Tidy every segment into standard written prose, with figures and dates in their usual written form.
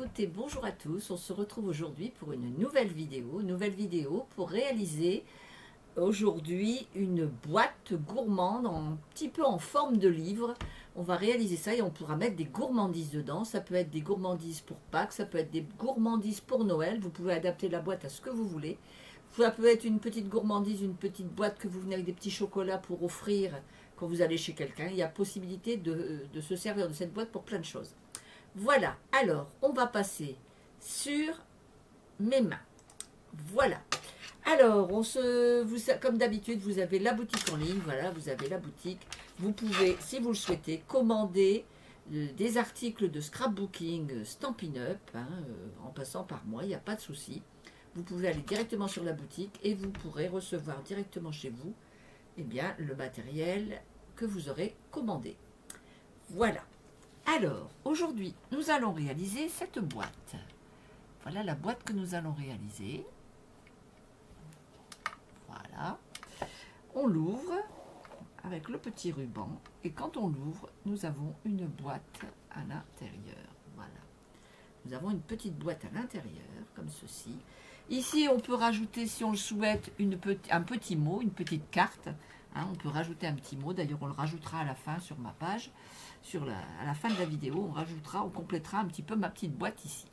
toutes et bonjour à tous. On se retrouve aujourd'hui pour une nouvelle vidéo pour réaliser aujourd'hui une boîte gourmande un petit peu en forme de livre. On va réaliser ça et on pourra mettre des gourmandises dedans. Ça peut être des gourmandises pour Pâques, ça peut être des gourmandises pour Noël. Vous pouvez adapter la boîte à ce que vous voulez. Ça peut être une petite gourmandise, une petite boîte que vous venez avec des petits chocolats pour offrir quand vous allez chez quelqu'un. Il y a possibilité de se servir de cette boîte pour plein de choses. Voilà, alors on va passer sur mes mains. Voilà. Alors, comme d'habitude, vous avez la boutique en ligne. Voilà, vous avez la boutique. Vous pouvez, si vous le souhaitez, commander des articles de scrapbooking, Stampin' Up, en passant par moi, il n'y a pas de souci. Vous pouvez aller directement sur la boutique et vous pourrez recevoir directement chez vous le matériel que vous aurez commandé. Voilà. Alors, aujourd'hui, nous allons réaliser cette boîte. Voilà la boîte que nous allons réaliser. Voilà. On l'ouvre avec le petit ruban. Et quand on l'ouvre, nous avons une boîte à l'intérieur. Voilà. Nous avons une petite boîte à l'intérieur, comme ceci. Ici, on peut rajouter, si on le souhaite, un petit mot, une petite carte. On peut rajouter un petit mot. D'ailleurs, on le rajoutera à la fin sur ma page. À la fin de la vidéo, on complétera un petit peu ma petite boîte ici.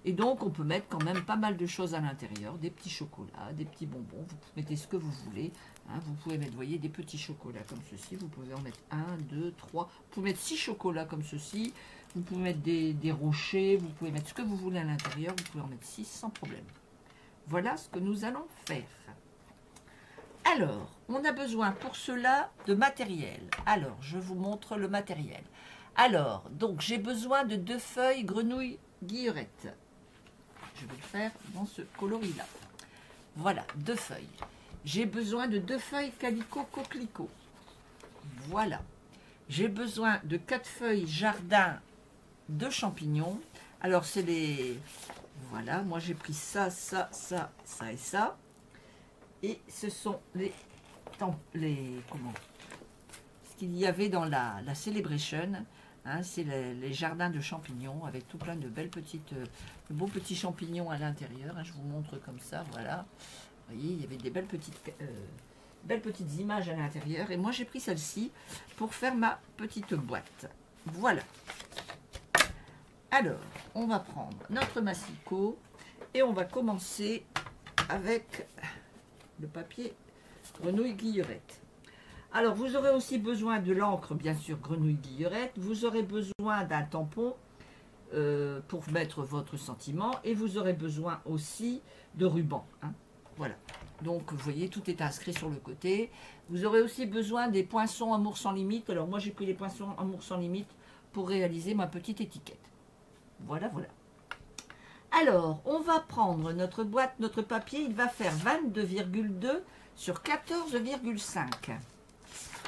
Et donc, on peut mettre quand même pas mal de choses à l'intérieur. Des petits chocolats, des petits bonbons. Vous mettez ce que vous voulez. Vous pouvez mettre, voyez, des petits chocolats comme ceci. Vous pouvez en mettre 1, 2, 3. Vous pouvez mettre 6 chocolats comme ceci. Vous pouvez mettre des rochers. Vous pouvez mettre ce que vous voulez à l'intérieur. Vous pouvez en mettre 6 sans problème. Voilà ce que nous allons faire. Alors, on a besoin pour cela de matériel. Alors, je vous montre le matériel. Alors, donc, j'ai besoin de 2 feuilles grenouille guillerette. Je vais le faire dans ce coloris-là. Voilà, 2 feuilles. J'ai besoin de 2 feuilles calicot coquelicot. Voilà. J'ai besoin de 4 feuilles jardin de champignons. Alors, c'est les... Voilà, moi j'ai pris ça, ça, ça, ça et ça. Et ce sont comment, ce qu'il y avait dans la Celebration, c'est les jardins de champignons avec tout plein de belles petites, de beaux petits champignons à l'intérieur. Je vous montre comme ça, voilà. Vous voyez, il y avait des belles petites images à l'intérieur. Et moi j'ai pris celle-ci pour faire ma petite boîte. Voilà. Alors, on va prendre notre massicot et on va commencer avec le papier grenouille guillerette. Alors, vous aurez aussi besoin de l'encre, bien sûr, grenouille guillerette. Vous aurez besoin d'un tampon pour mettre votre sentiment. Et vous aurez besoin aussi de ruban. Voilà. Donc, vous voyez, tout est inscrit sur le côté. Vous aurez aussi besoin des poinçons amour sans limite. Alors, moi, j'ai pris les poinçons amour sans limite pour réaliser ma petite étiquette. Voilà, voilà. Alors, on va prendre notre boîte, notre papier, il va faire 22,2 sur 14,5.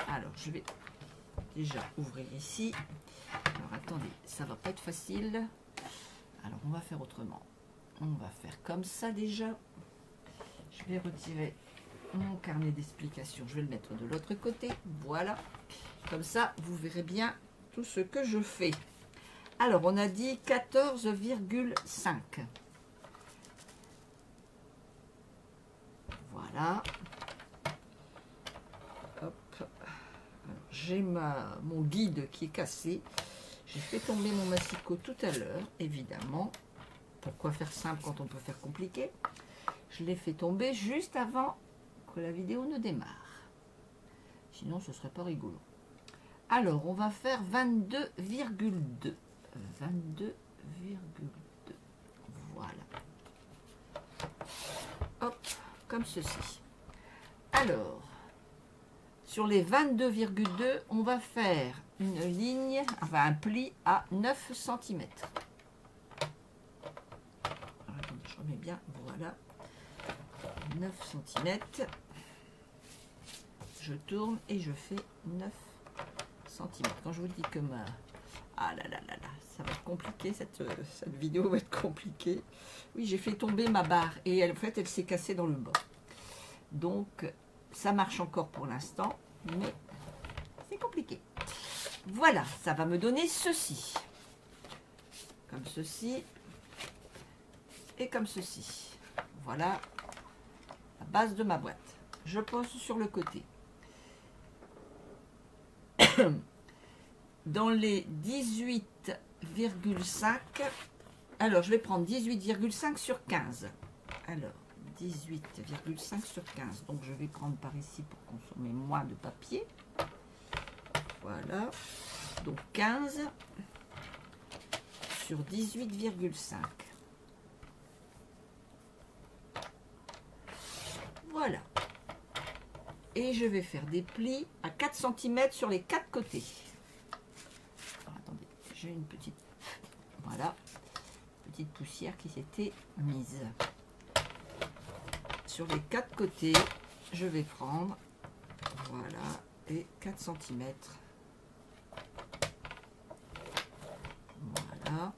Alors, je vais déjà ouvrir ici. Alors, attendez, ça va pas être facile. Alors, on va faire autrement. On va faire comme ça déjà. Je vais retirer mon carnet d'explication. Je vais le mettre de l'autre côté. Voilà. Comme ça, vous verrez bien tout ce que je fais. Alors, on a dit 14,5. Voilà. Hop. J'ai mon guide qui est cassé. J'ai fait tomber mon massicot tout à l'heure, évidemment. Pourquoi faire simple quand on peut faire compliqué? Je l'ai fait tomber juste avant que la vidéo ne démarre. Sinon, ce ne serait pas rigolo. Alors, on va faire 22,2. 22,2. Voilà. Hop, comme ceci. Alors, sur les 22,2, on va faire une ligne, enfin un pli à 9 cm. Je remets bien, voilà. 9 cm. Je tourne et je fais 9 cm. Quand je vous dis que ma... Ah là là là là, ça va être compliqué, cette vidéo va être compliquée. Oui, j'ai fait tomber ma barre et en fait, elle s'est cassée dans le bas. Donc, ça marche encore pour l'instant, mais c'est compliqué. Voilà, ça va me donner ceci. Comme ceci. et comme ceci. Voilà la base de ma boîte. Je pose sur le côté. Dans les 18,5, alors je vais prendre 18,5 sur 15. Alors 18,5 sur 15. Donc je vais prendre par ici pour consommer moins de papier. Voilà. Donc 15 sur 18,5. Voilà. Et je vais faire des plis à 4 cm sur les 4 côtés. Alors, attendez, j'ai une petite... Voilà. Petite poussière qui s'était mise. Sur les 4 côtés, je vais prendre... Voilà. Et 4 cm. Voilà.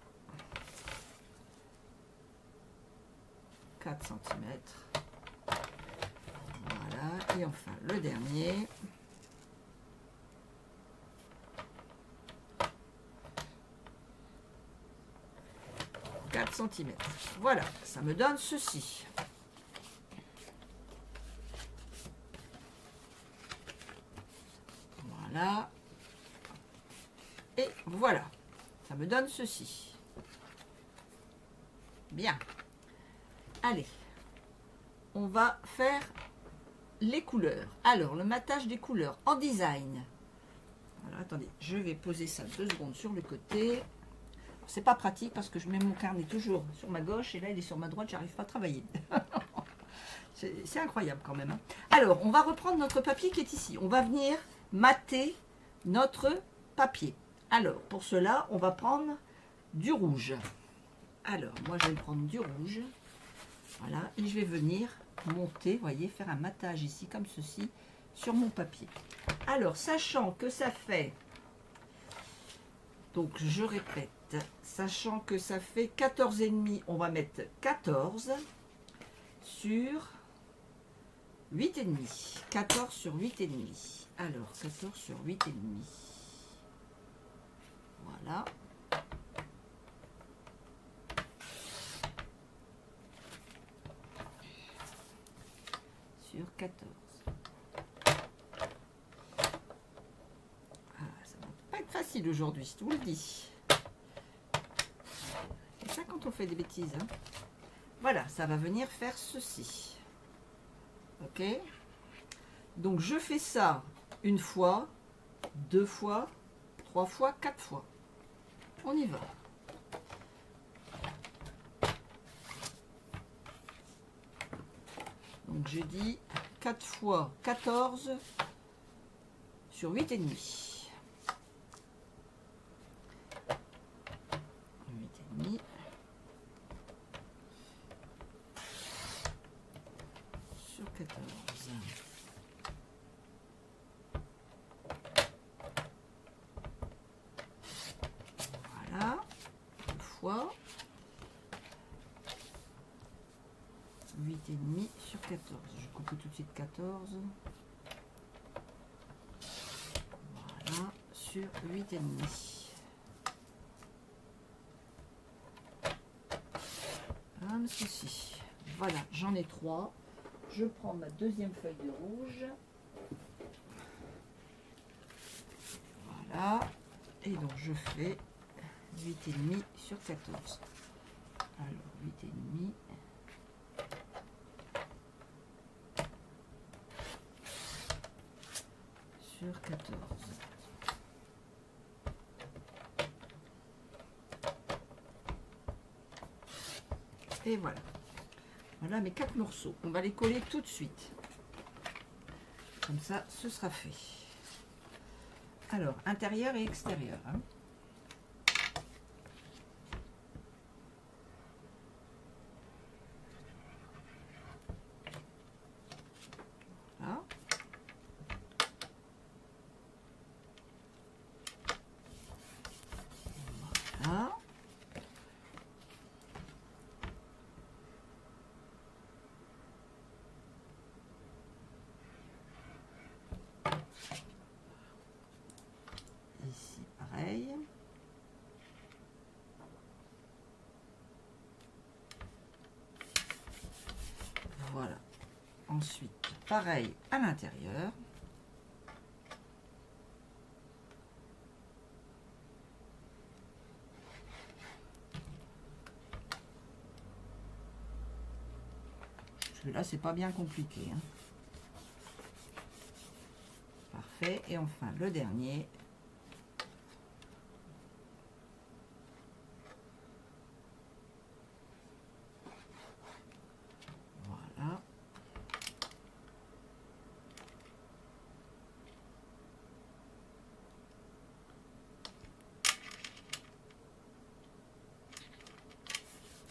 4 cm. Et enfin le dernier, « 4 cm. Voilà, ça me donne ceci. Voilà. Et voilà, ça me donne ceci. Bien. Allez, on va faire les couleurs. Alors, le matage des couleurs en design. Alors, attendez, je vais poser ça 2 secondes sur le côté. C'est pas pratique parce que je mets mon carnet toujours sur ma gauche et là, il est sur ma droite, j'arrive pas à travailler. C'est incroyable quand même. Hein. Alors, on va reprendre notre papier qui est ici. On va venir mater notre papier. Alors, pour cela, on va prendre du rouge. Alors, moi, je vais prendre du rouge. Voilà, et je vais venir monter, voyez, faire un matage ici comme ceci sur mon papier. Alors, sachant que ça fait, donc je répète, sachant que ça fait 14,5, on va mettre 14 sur 8,5. 14 sur 8,5. Alors, 14 sur 8,5. Voilà. Sur 14. Ah, ça va pas être facile aujourd'hui, je vous le dis. C'est ça quand on fait des bêtises. Hein. Voilà, ça va venir faire ceci. Ok. Donc je fais ça une fois, 2 fois, 3 fois, 4 fois. On y va. Donc j'ai dit 4 fois 14 sur 8,5. 8,5 sur 14. Voilà. 2 fois 8,5 sur 14. Je coupe tout de suite 14. Voilà, sur 8,5. Comme ceci. Voilà, j'en ai 3. Je prends ma deuxième feuille de rouge. Voilà. Et donc je fais 8,5 sur 14. Alors 8,5. Sur 14. Et voilà. Voilà mes 4 morceaux. On va les coller tout de suite. Comme ça, ce sera fait. Alors, intérieur et extérieur. Hein. Voilà. Voilà. Ici, pareil. Ensuite, pareil à l'intérieur. Celui-là, c'est pas bien compliqué, hein. Parfait. Et enfin, le dernier. Voilà.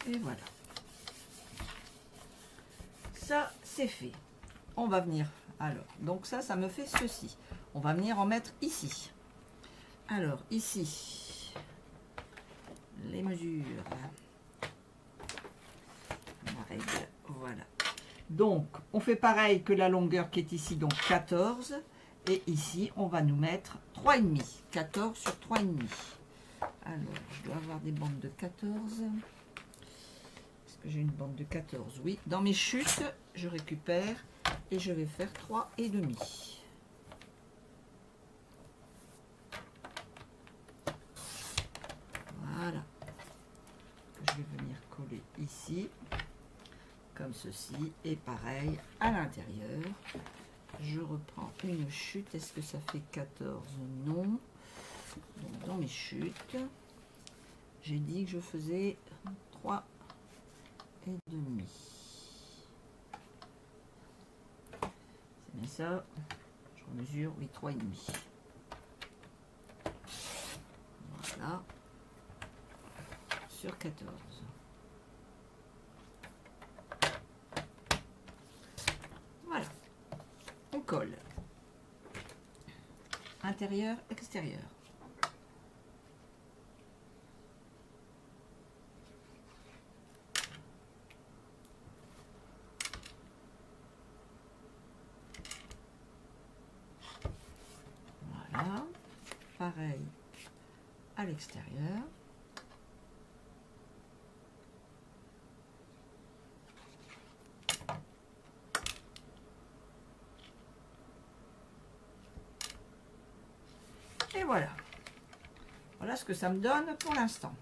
Et voilà. Ça, c'est fait. On va venir. Alors, donc ça me fait ceci. On va venir en mettre ici. Alors, ici, les mesures. La règle, voilà. Donc, on fait pareil que la longueur qui est ici, donc 14. Et ici, on va nous mettre 3,5. 14 sur 3,5. Alors, je dois avoir des bandes de 14. Est-ce que j'ai une bande de 14? Oui. Dans mes chutes, je récupère et je vais faire 3,5. Voilà. Je vais venir coller ici, comme ceci. Et pareil, à l'intérieur, je reprends une chute. Est-ce que ça fait 14? Non. Donc, dans mes chutes, j'ai dit que je faisais 3,5. C'est bien ça. Je mesure, oui, 3,5. Voilà. Sur 14. Voilà. On colle. Intérieur, extérieur. Voilà. Pareil à l'extérieur. Et voilà. Voilà ce que ça me donne pour l'instant.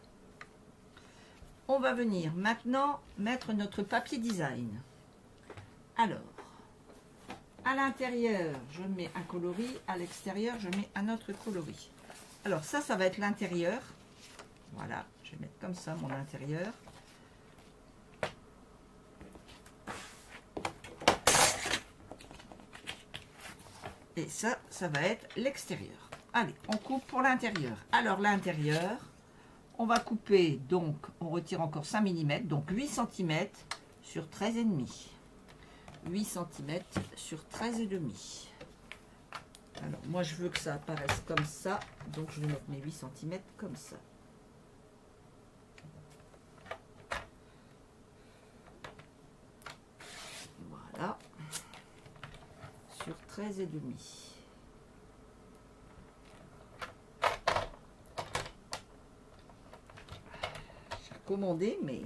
On va venir maintenant mettre notre papier design. Alors, à l'intérieur, je mets un coloris. À l'extérieur, je mets un autre coloris. Alors ça va être l'intérieur. Voilà, je vais mettre comme ça mon intérieur. Et ça va être l'extérieur. Allez, on coupe pour l'intérieur. Alors l'intérieur, on va couper, donc on retire encore 5 mm, donc 8 cm sur 13,5. 8 cm sur 13,5. Alors moi je veux que ça apparaisse comme ça, donc je vais mettre mes 8 cm comme ça. Voilà. Sur 13,5. J'ai commandé, mais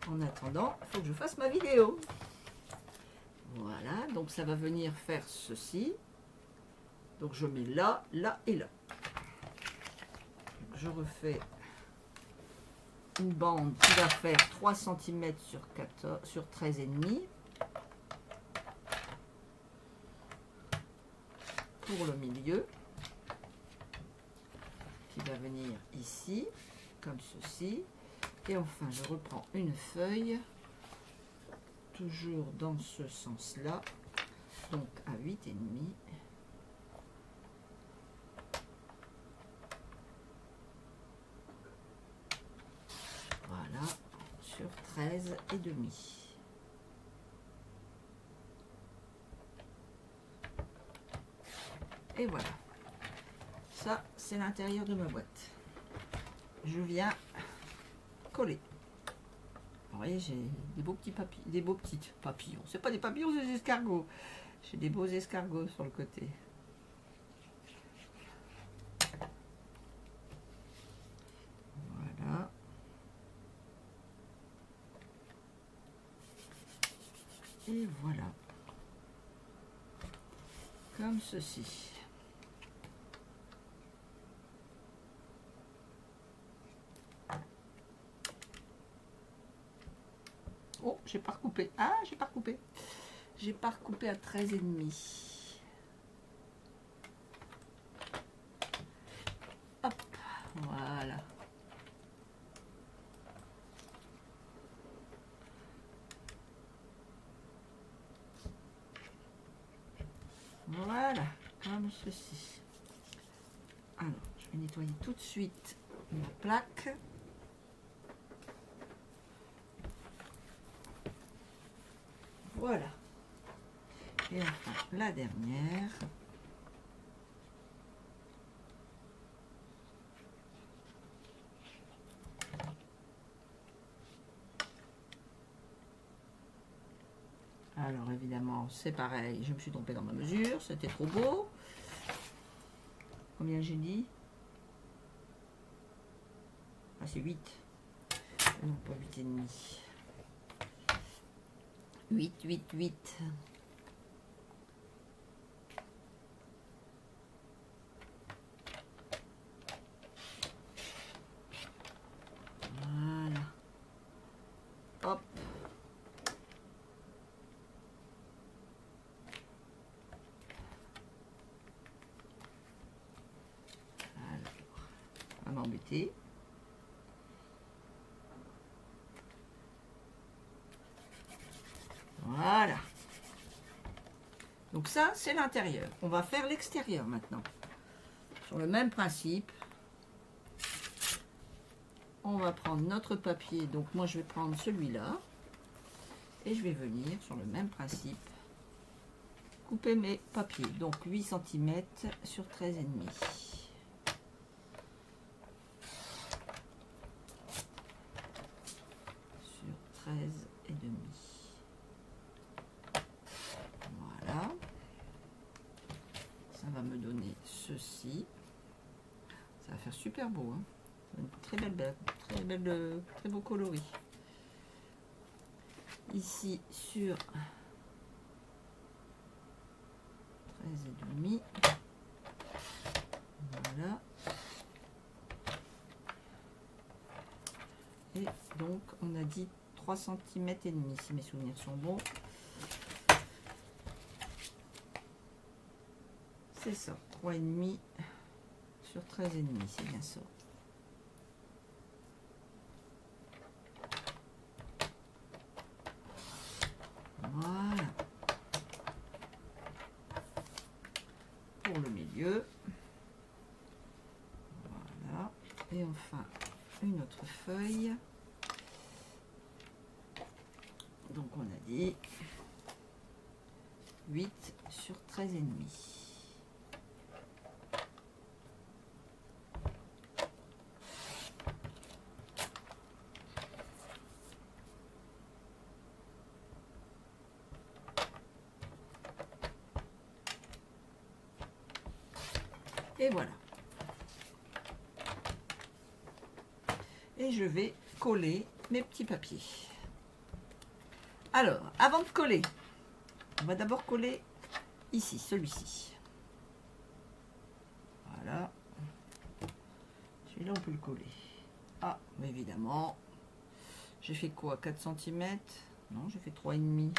en attendant, il faut que je fasse ma vidéo. Voilà, donc ça va venir faire ceci. Donc je mets là, là et là. Donc je refais une bande qui va faire 3 cm sur 13,5 pour le milieu, qui va venir ici, comme ceci. Et enfin, je reprends une feuille, toujours dans ce sens-là, donc à 8,5. Voilà, sur 13,5. Et voilà. Ça, c'est l'intérieur de ma boîte. Je viens coller. Vous voyez, j'ai des beaux petits papillons, des beaux petits papillons. C'est pas des papillons, c'est des escargots. J'ai des beaux escargots sur le côté. Voilà. Et voilà. comme ceci. Oh, j'ai pas recoupé. Ah, j'ai pas recoupé. J'ai pas recoupé à 13,5. Hop, voilà. Voilà, comme ceci. Alors, je vais nettoyer tout de suite ma plaque. Voilà. Et enfin, la dernière. Alors évidemment, c'est pareil, je me suis trompée dans ma mesure, c'était trop beau. Combien j'ai dit? Ah, c'est 8. Non, pas 8,5. 8, 8, 8. Voilà. Hop. Alors, on va m'embêter. Voilà. Donc ça, c'est l'intérieur. On va faire l'extérieur maintenant. Sur le même principe. On va prendre notre papier. Donc moi, je vais prendre celui-là. Et je vais venir sur le même principe. Couper mes papiers. Donc 8 cm sur 13,5. Sur 13,5. Voilà. Ça va me donner ceci. Ça va faire super beau. Hein. Une très beau coloris. Ici sur 13,5. Voilà. Et donc on a dit 3 cm et demi si mes souvenirs sont bons. C'est ça, 3,5 sur 13,5, c'est bien ça. Voilà. Pour le milieu. Voilà. Et enfin, une autre feuille. Donc on a dit 8 sur 13,5. Et voilà. Et je vais coller mes petits papiers. Alors, avant de coller, on va d'abord coller ici, celui-ci. Voilà. Celui-là, on peut le coller. Ah, mais évidemment, j'ai fait quoi? 4 cm? Non, j'ai fait 3,5.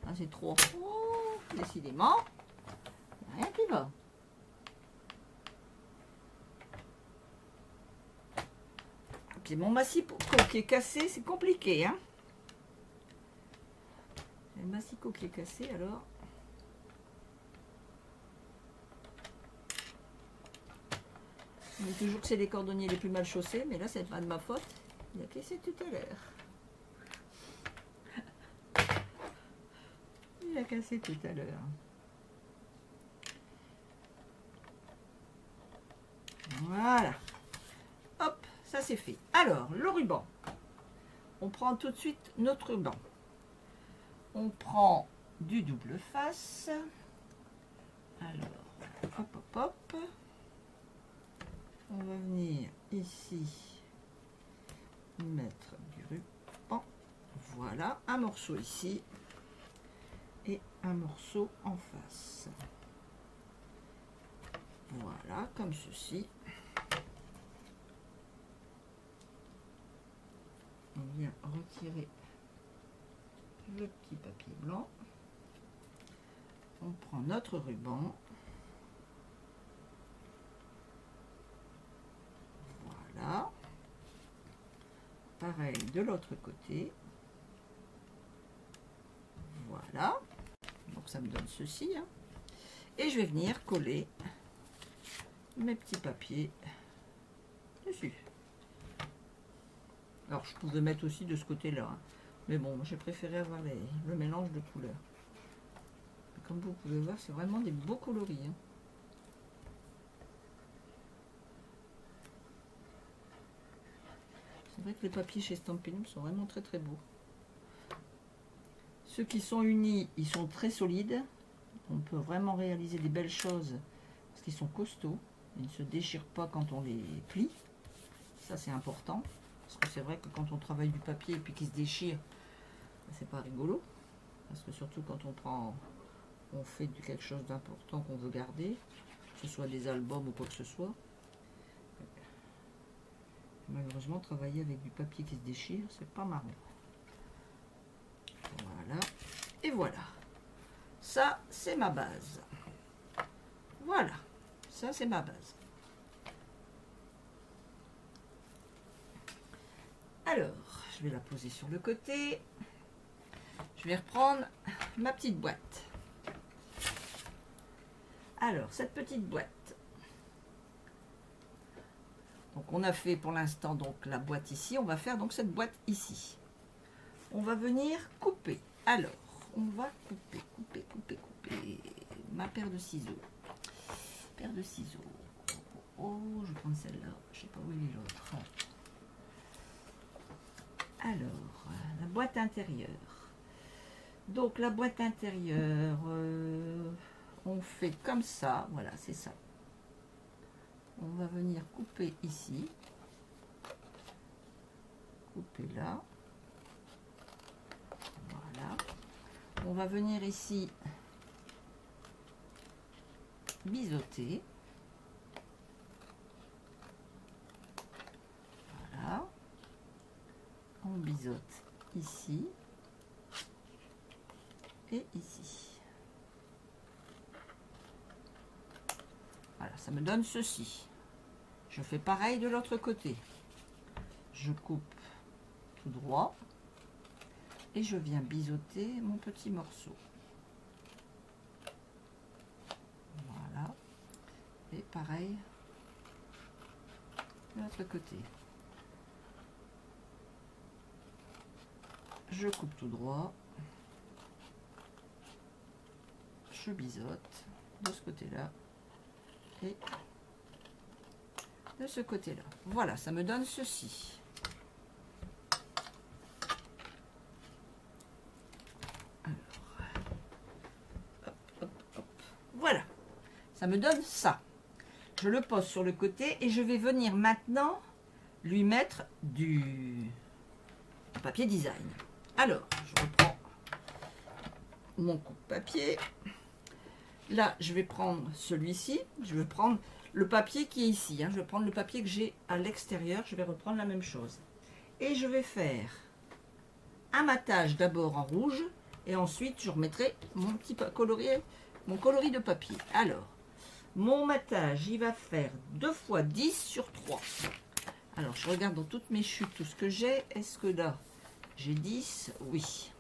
Ah, c'est trop. Oh, décidément, rien qui va. Puis mon massicot qui est cassé, c'est compliqué, hein. J'ai le massicot qui est cassé, alors. On dit toujours que c'est les cordonniers les plus mal chaussés, mais là, c'est pas de ma faute. Il a cassé tout à l'heure. Il a cassé tout à l'heure. Voilà. Hop, ça c'est fait. Alors, le ruban. On prend tout de suite notre ruban. On prend du double face. Alors, hop, hop, hop. On va venir ici mettre du ruban. Voilà, un morceau ici. et un morceau en face. Voilà, comme ceci. On vient retirer le petit papier blanc. On prend notre ruban. Voilà. Pareil de l'autre côté. Voilà. Donc ça me donne ceci. Hein. Et je vais venir coller mes petits papiers dessus. Alors je pouvais mettre aussi de ce côté-là. Hein. Mais bon, j'ai préféré avoir le mélange de couleurs. Comme vous pouvez voir, c'est vraiment des beaux coloris. Hein. C'est vrai que les papiers chez Stampin' Up sont vraiment très très beaux. Ceux qui sont unis, ils sont très solides. On peut vraiment réaliser des belles choses parce qu'ils sont costauds. Ils ne se déchirent pas quand on les plie. Ça c'est important. Parce que c'est vrai que quand on travaille du papier et puis qu'il se déchire, c'est pas rigolo. Parce que surtout quand on fait quelque chose d'important qu'on veut garder, que ce soit des albums ou quoi que ce soit. Malheureusement, travailler avec du papier qui se déchire, c'est pas marrant. Voilà. Et voilà. Ça, c'est ma base. Voilà. Ça, c'est ma base. Alors, je vais la poser sur le côté. Je vais reprendre ma petite boîte. Alors, cette petite boîte. Donc, on a fait pour l'instant donc la boîte ici. On va faire donc cette boîte ici. On va venir couper. Alors, on va couper ma paire de ciseaux. Paire de ciseaux. Oh, je vais prendre celle-là. Je ne sais pas où est l'autre. Alors, la boîte intérieure. Donc, la boîte intérieure, on fait comme ça. Voilà, c'est ça. On va venir couper ici. Couper là. Voilà. On va venir ici biseauter. Voilà. On biseaute ici et ici. Voilà, ça me donne ceci. Je fais pareil de l'autre côté. Je coupe tout droit et je viens biseauter mon petit morceau. Voilà. Et pareil de l'autre côté. Je coupe tout droit. Je biseaute de ce côté-là et de ce côté-là. Voilà, ça me donne ceci. Alors, hop, hop. Voilà, ça me donne ça. Je le pose sur le côté et je vais venir maintenant lui mettre du papier design. Alors, je reprends mon coupe-papier. Là, je vais prendre celui-ci. Je vais prendre le papier qui est ici. Hein. Je vais prendre le papier que j'ai à l'extérieur. Je vais reprendre la même chose. Et je vais faire un matage d'abord en rouge. Et ensuite, je remettrai mon petit coloris, mon coloris de papier. Alors, mon matage, il va faire 2 fois 10 sur 3. Alors, je regarde dans toutes mes chutes tout ce que j'ai. Est-ce que là, j'ai 10? Oui.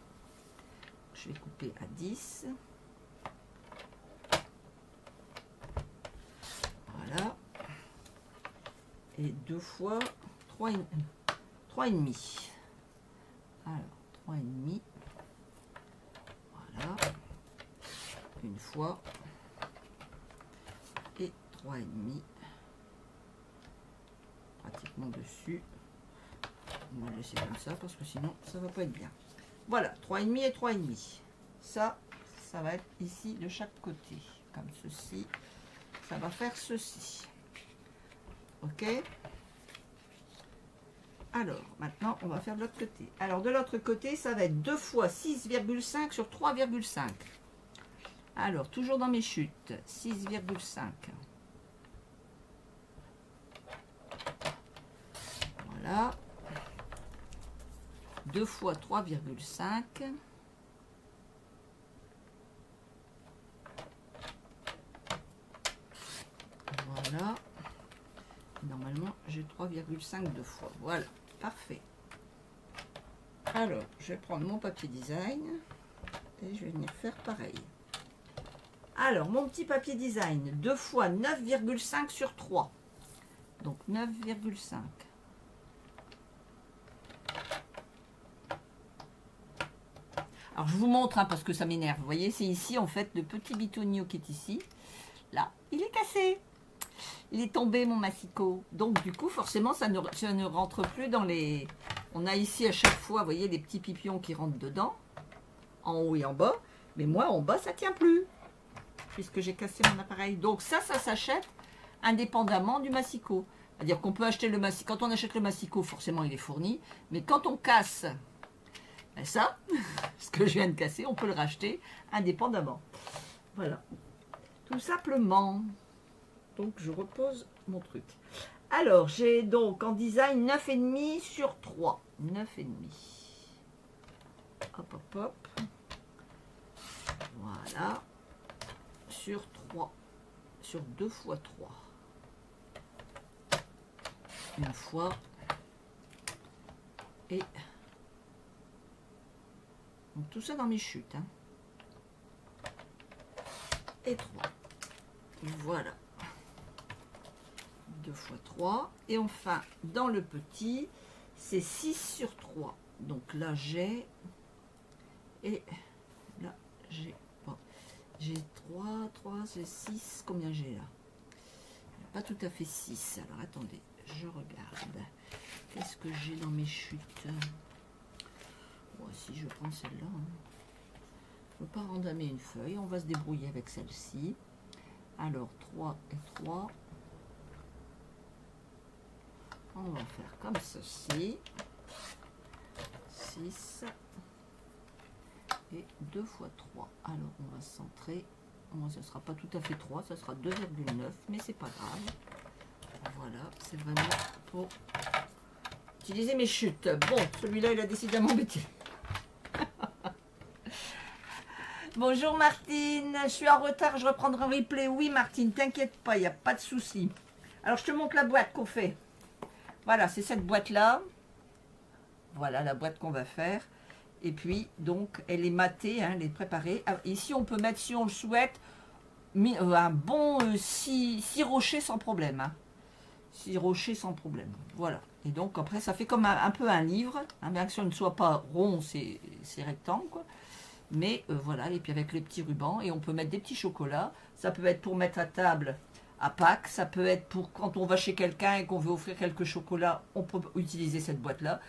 Je vais couper à 10. Voilà. Et 2 fois 3,5. Alors, 3,5. Voilà. Une fois. Et 3,5. Pratiquement dessus. On va le laisser comme ça parce que sinon ça va pas être bien. Voilà, 3,5 et 3,5. Ça va être ici de chaque côté. Comme ceci. Ça va faire ceci. Ok. Alors, maintenant, on va faire de l'autre côté. Alors, de l'autre côté, ça va être 2 fois 6,5 sur 3,5. Alors, toujours dans mes chutes, 6,5. Voilà. 2 fois 3,5. Voilà. Normalement, j'ai 3,5 deux fois. Voilà, parfait. Alors, je vais prendre mon papier design et je vais venir faire pareil. Alors, mon petit papier design, 2 fois 9,5 sur 3. Donc, 9,5. Alors, je vous montre, hein, parce que ça m'énerve. Vous voyez, c'est ici, en fait, le petit bitonio qui est ici. Là, il est cassé. Il est tombé, mon massicot. Donc, du coup, forcément, ça ne rentre plus dans les... On a ici, à chaque fois, vous voyez, les petits pipions qui rentrent dedans, en haut et en bas. Mais moi, en bas, ça ne tient plus, puisque j'ai cassé mon appareil. Donc, ça s'achète indépendamment du massicot. C'est-à-dire qu'on peut acheter le massicot. Quand on achète le massicot, forcément, il est fourni. Mais quand on casse ben ça, ce que je viens de casser, on peut le racheter indépendamment. Voilà. Tout simplement. Donc, je repose mon truc. Alors, j'ai donc en design 9,5 sur 3. 9,5. Hop, hop, hop. Voilà. Sur 3. Sur 2 fois 3. Une fois. Et... Donc, tout ça dans mes chutes. Hein. Et 3. Voilà. 2 fois 3. Et enfin, dans le petit, c'est 6 sur 3. Donc là, j'ai... Et là, j'ai... Bon, j'ai 3, j'ai 6. Combien j'ai là? Pas tout à fait 6. Alors, attendez, je regarde. Qu'est-ce que j'ai dans mes chutes? Bon, si je prends celle-là... Hein. Je ne peux pas rendamer une feuille. On va se débrouiller avec celle-ci. Alors, 3 et 3. On va faire comme ceci. 6. Et 2 fois 3. Alors, on va centrer. Moi, ce ne sera pas tout à fait 3. Ça sera 2,9. Mais c'est pas grave. Voilà. C'est vraiment pour utiliser mes chutes. Bon, celui-là, il a décidé à m'embêter. Bonjour Martine, je suis en retard, je reprendrai un replay. Oui Martine, t'inquiète pas, il n'y a pas de souci. Alors je te montre la boîte qu'on fait. Voilà, c'est cette boîte-là. Voilà la boîte qu'on va faire. Et puis, donc, elle est matée, hein, elle est préparée. Ici, on peut mettre, si on le souhaite, un bon 6 rochers sans problème. Hein. 6 rochers sans problème. Voilà. Et donc, après, ça fait comme un peu un livre. Hein, bien que ça ne soit pas rond, c'est rectangle, quoi. Mais voilà, et puis avec les petits rubans, et on peut mettre des petits chocolats. Ça peut être pour mettre à table à Pâques, ça peut être pour quand on va chez quelqu'un et qu'on veut offrir quelques chocolats, on peut utiliser cette boîte-là.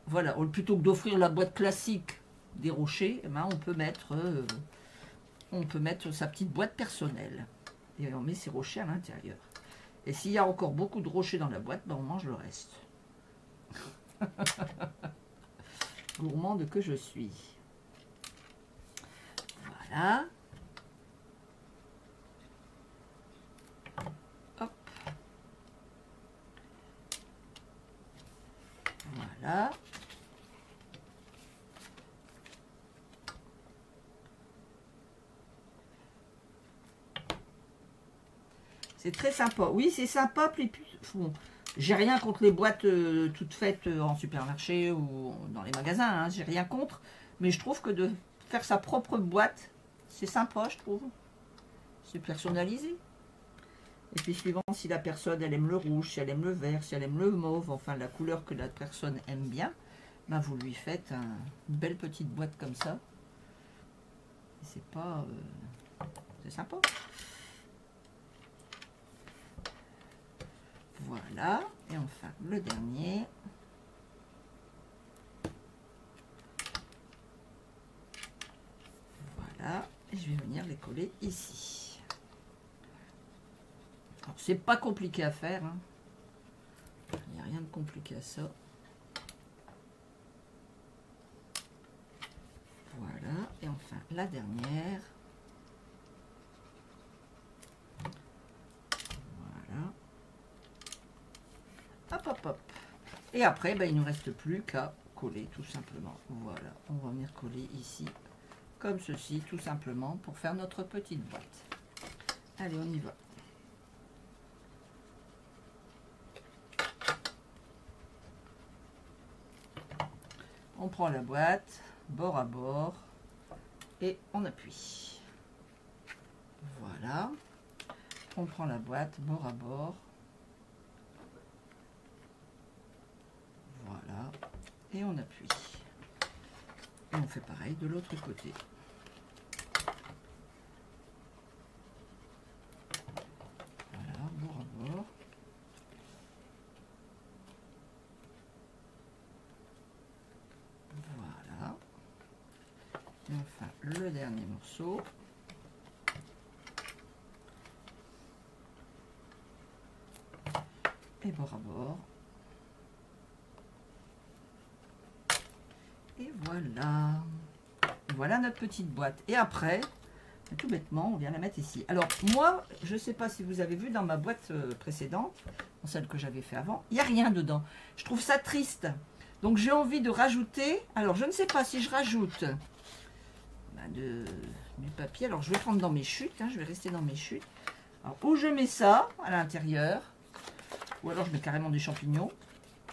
Voilà, plutôt que d'offrir la boîte classique des rochers, eh ben, on peut mettre sa petite boîte personnelle. Et on met ses rochers à l'intérieur. Et s'il y a encore beaucoup de rochers dans la boîte, ben on mange le reste. Gourmande que je suis. Voilà. Hop. Voilà. C'est très sympa. Oui, c'est sympa. Puis, bon, j'ai rien contre les boîtes toutes faites en supermarché ou dans les magasins. Hein, j'ai rien contre. Mais je trouve que de faire sa propre boîte, c'est sympa, je trouve. C'est personnalisé. Et puis suivant si la personne elle aime le rouge, si elle aime le vert, si elle aime le mauve, enfin la couleur que la personne aime bien, ben vous lui faites une belle petite boîte comme ça. C'est pas... c'est sympa. Voilà. Et enfin le dernier. Voilà. Et je vais venir les coller ici. Alors c'est pas compliqué à faire. Hein. Il n'y a rien de compliqué à ça. Voilà, et enfin la dernière. Voilà. Hop, hop, hop. Et après, ben, il ne nous reste plus qu'à coller tout simplement. Voilà, on va venir coller ici, comme ceci, tout simplement, pour faire notre petite boîte. Allez, on y va. On prend la boîte, bord à bord, et on appuie. Voilà. On prend la boîte, bord à bord. Voilà. Et on appuie. Et on fait pareil de l'autre côté. Voilà, bord à bord. Voilà. Et enfin, le dernier morceau. Et bord à bord. Et voilà. Voilà notre petite boîte. Et après, tout bêtement, on vient la mettre ici. Alors, moi, je ne sais pas si vous avez vu dans ma boîte précédente, dans celle que j'avais fait avant, il n'y a rien dedans. Je trouve ça triste. Donc, j'ai envie de rajouter. Alors, je ne sais pas si je rajoute du papier. Alors, je vais prendre dans mes chutes. Hein, je vais rester dans mes chutes. Alors, où je mets ça à l'intérieur. Ou alors, je mets carrément des champignons.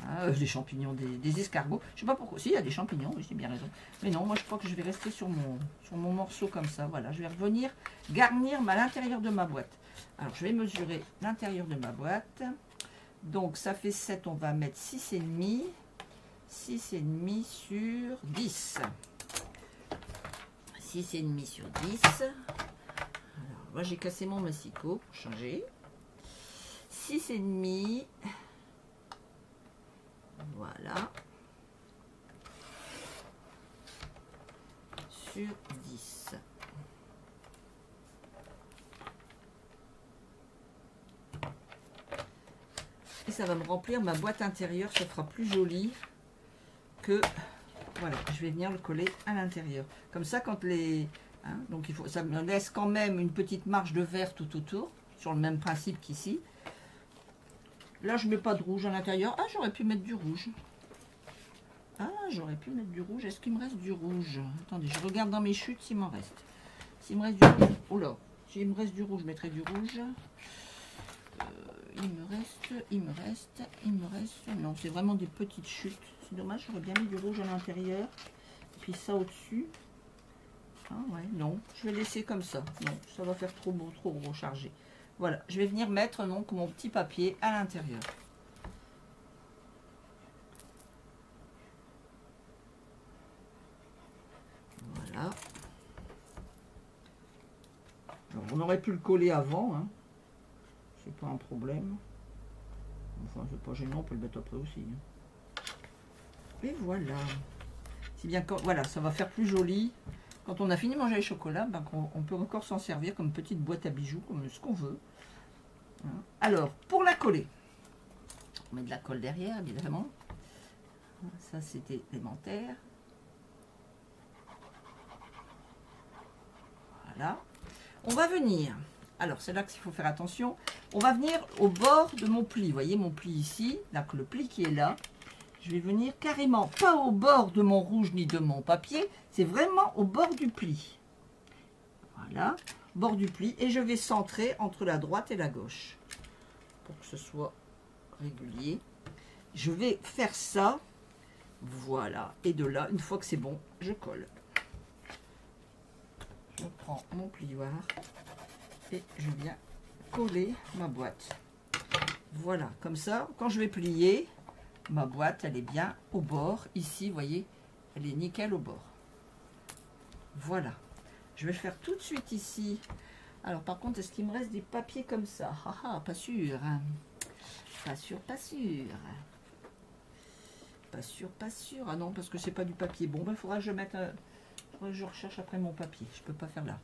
Hein, des champignons, des escargots. Je ne sais pas pourquoi. Si, il y a des champignons, oui, j'ai bien raison. Mais non, moi, je crois que je vais rester sur mon morceau comme ça. Voilà, je vais revenir garnir à l'intérieur de ma boîte. Alors, je vais mesurer l'intérieur de ma boîte. Donc, ça fait 7. On va mettre 6,5. 6,5 sur 10. 6,5 sur 10. Alors, moi, j'ai cassé mon massicot pour changer. 6,5. Voilà. Sur 10. Et ça va me remplir ma boîte intérieure. Ça fera plus joli que... Voilà, je vais venir le coller à l'intérieur. Comme ça, quand les... Hein, donc, ça me laisse quand même une petite marge de vert tout autour. Sur le même principe qu'ici. Là, je ne mets pas de rouge à l'intérieur. Ah, j'aurais pu mettre du rouge. Ah, j'aurais pu mettre du rouge. Est-ce qu'il me reste du rouge? Attendez, je regarde dans mes chutes s'il m'en reste. S'il me reste du rouge. Oh là, s'il me reste du rouge, je mettrai du rouge. Il me reste. Non, c'est vraiment des petites chutes. C'est dommage, j'aurais bien mis du rouge à l'intérieur. Et puis ça au-dessus. Ah ouais, non, je vais laisser comme ça. Non, ça va faire trop beau, trop gros chargé. Voilà, je vais venir mettre donc mon petit papier à l'intérieur. Voilà. Alors, on aurait pu le coller avant, hein. C'est pas un problème. Enfin, c'est pas gênant, on peut le mettre après aussi. Hein. Et voilà. C'est bien quand, voilà, ça va faire plus joli. Quand on a fini de manger les chocolats, ben, on peut encore s'en servir comme petite boîte à bijoux, comme ce qu'on veut. Alors, pour la coller, on met de la colle derrière, évidemment. Ça, c'était élémentaire. Voilà. On va venir, alors c'est là qu'il faut faire attention, on va venir au bord de mon pli. Vous voyez mon pli ici, là, le pli qui est là. Je vais venir carrément, pas au bord de mon rouge ni de mon papier, c'est vraiment au bord du pli. Voilà, bord du pli. Et je vais centrer entre la droite et la gauche. Pour que ce soit régulier. Je vais faire ça. Voilà. Et de là, une fois que c'est bon, je colle. Je prends mon plioir. Et je viens coller ma boîte. Voilà, comme ça, quand je vais plier, ma boîte, elle est bien au bord. Ici, vous voyez, elle est nickel au bord. Voilà. Je vais le faire tout de suite ici. Alors, par contre, est-ce qu'il me reste des papiers comme ça? Ah, ah, pas sûr. Hein. Pas sûr, pas sûr. Pas sûr, pas sûr. Ah non, parce que c'est pas du papier. Bon, ben, il faudra que je mette... faudra que je recherche après mon papier. Je peux pas faire là.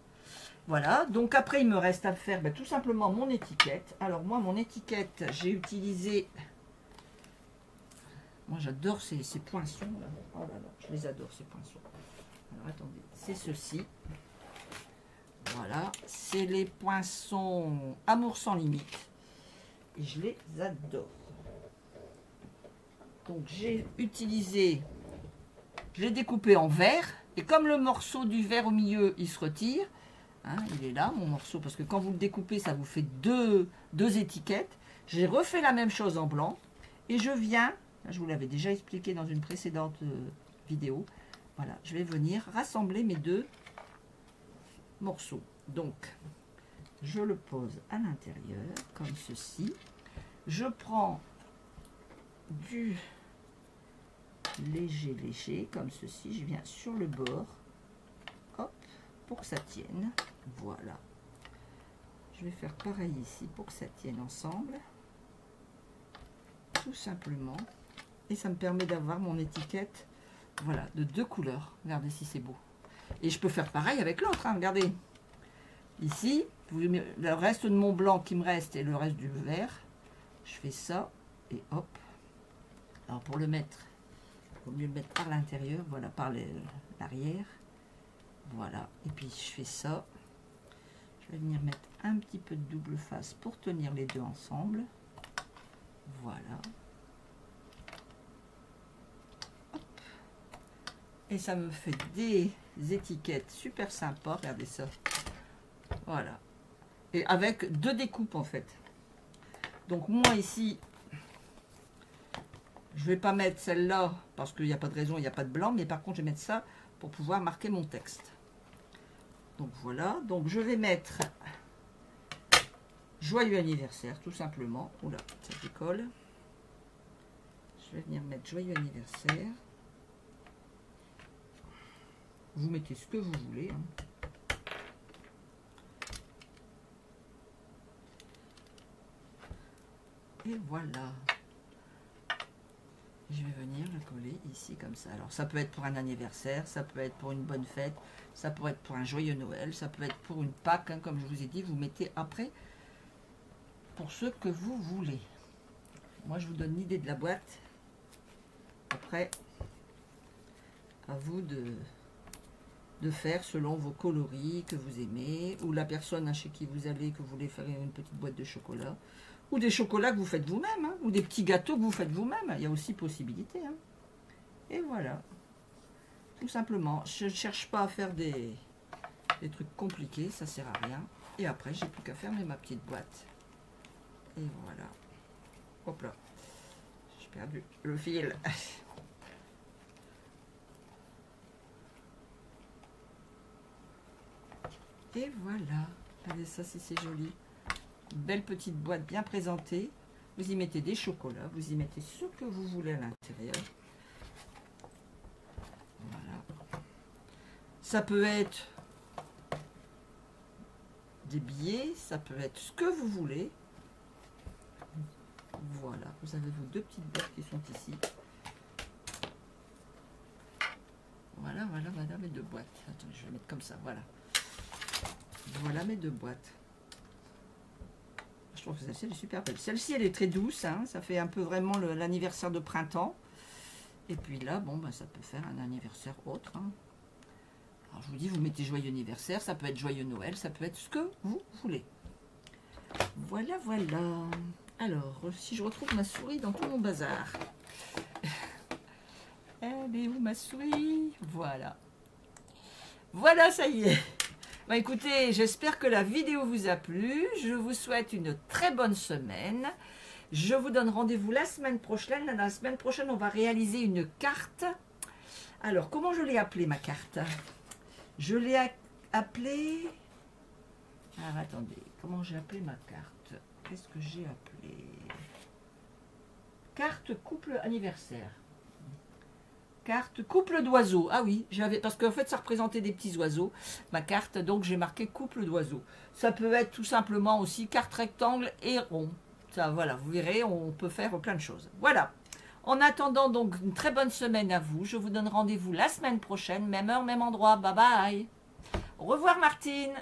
Voilà. Donc, après, il me reste à faire ben, tout simplement mon étiquette. Alors, moi, mon étiquette, j'ai utilisé... Moi, j'adore ces poinçons. Là. Oh là là, je les adore, ces poinçons. Alors attendez, c'est ceci. Voilà, c'est les poinçons Amour sans limite. Et je les adore. Donc j'ai utilisé, je l'ai découpé en verre. Et comme le morceau du verre au milieu, il se retire, hein, il est là mon morceau, parce que quand vous le découpez, ça vous fait deux étiquettes. J'ai refait la même chose en blanc. Et je viens, je vous l'avais déjà expliqué dans une précédente vidéo, voilà, je vais venir rassembler mes deux morceaux. Donc, je le pose à l'intérieur, comme ceci. Je prends du léger, comme ceci. Je viens sur le bord, hop, pour que ça tienne. Voilà. Je vais faire pareil ici pour que ça tienne ensemble. Tout simplement. Et ça me permet d'avoir mon étiquette, voilà, de deux couleurs. Regardez si c'est beau. Et je peux faire pareil avec l'autre, hein, regardez. Ici, le reste de mon blanc qui me reste et le reste du vert, je fais ça et hop. Alors pour le mettre, il vaut mieux le mettre par l'intérieur, voilà, par l'arrière. Voilà, et puis je fais ça. Je vais venir mettre un petit peu de double face pour tenir les deux ensemble. Voilà. Hop. Et ça me fait des étiquettes super sympas, regardez ça. Voilà. Et avec deux découpes en fait. Donc moi ici, je vais pas mettre celle-là parce qu'il n'y a pas de raison, il n'y a pas de blanc. Mais par contre, je vais mettre ça pour pouvoir marquer mon texte. Donc voilà. Donc je vais mettre joyeux anniversaire tout simplement. Oula, ça décolle. Je vais venir mettre joyeux anniversaire. Vous mettez ce que vous voulez. Hein. Et voilà. Je vais venir le coller ici comme ça. Alors ça peut être pour un anniversaire, ça peut être pour une bonne fête, ça peut être pour un joyeux Noël, ça peut être pour une Pâques, hein, comme je vous ai dit, vous mettez après pour ce que vous voulez. Moi je vous donne l'idée de la boîte. Après, à vous de faire selon vos coloris que vous aimez, ou la personne chez qui vous allez, que vous voulez faire une petite boîte de chocolat. Ou des chocolats que vous faites vous-même, hein, ou des petits gâteaux que vous faites vous-même. Il y a aussi possibilité. Hein. Et voilà. Tout simplement. Je ne cherche pas à faire des trucs compliqués. Ça ne sert à rien. Et après, j'ai plus qu'à fermer ma petite boîte. Et voilà. Hop là. J'ai perdu le fil. Et voilà. Regardez ça si c'est joli. Belle petite boîte bien présentée. Vous y mettez des chocolats, vous y mettez ce que vous voulez à l'intérieur. Voilà. Ça peut être des billets, ça peut être ce que vous voulez. Voilà, vous avez vos deux petites boîtes qui sont ici. Voilà, voilà, voilà mes deux boîtes. Attends, je vais mettre comme ça, voilà. Voilà mes deux boîtes. Je trouve que celle-ci est super belle. Celle-ci, elle est très douce. Hein, ça fait un peu vraiment l'anniversaire de printemps. Et puis là, bon, ben, ça peut faire un anniversaire autre. Hein. Alors, je vous dis, vous mettez joyeux anniversaire. Ça peut être joyeux Noël. Ça peut être ce que vous voulez. Voilà, voilà. Alors, si je retrouve ma souris dans tout mon bazar. Elle est où ma souris? Voilà. Voilà, ça y est. Bah écoutez, j'espère que la vidéo vous a plu. Je vous souhaite une très bonne semaine. Je vous donne rendez-vous la semaine prochaine. La semaine prochaine, on va réaliser une carte. Alors, comment je l'ai appelée, ma carte? Je l'ai appelée... Ah, attendez, comment j'ai appelé ma carte? Qu'est-ce que j'ai appelé? Carte couple anniversaire. Carte couple d'oiseaux. Ah oui, j'avais parce qu'en fait ça représentait des petits oiseaux, ma carte, donc j'ai marqué couple d'oiseaux. Ça peut être tout simplement aussi carte rectangle et rond. Ça, voilà, vous verrez, on peut faire plein de choses. Voilà. En attendant donc une très bonne semaine à vous. Je vous donne rendez-vous la semaine prochaine, même heure, même endroit. Bye bye. Au revoir Martine.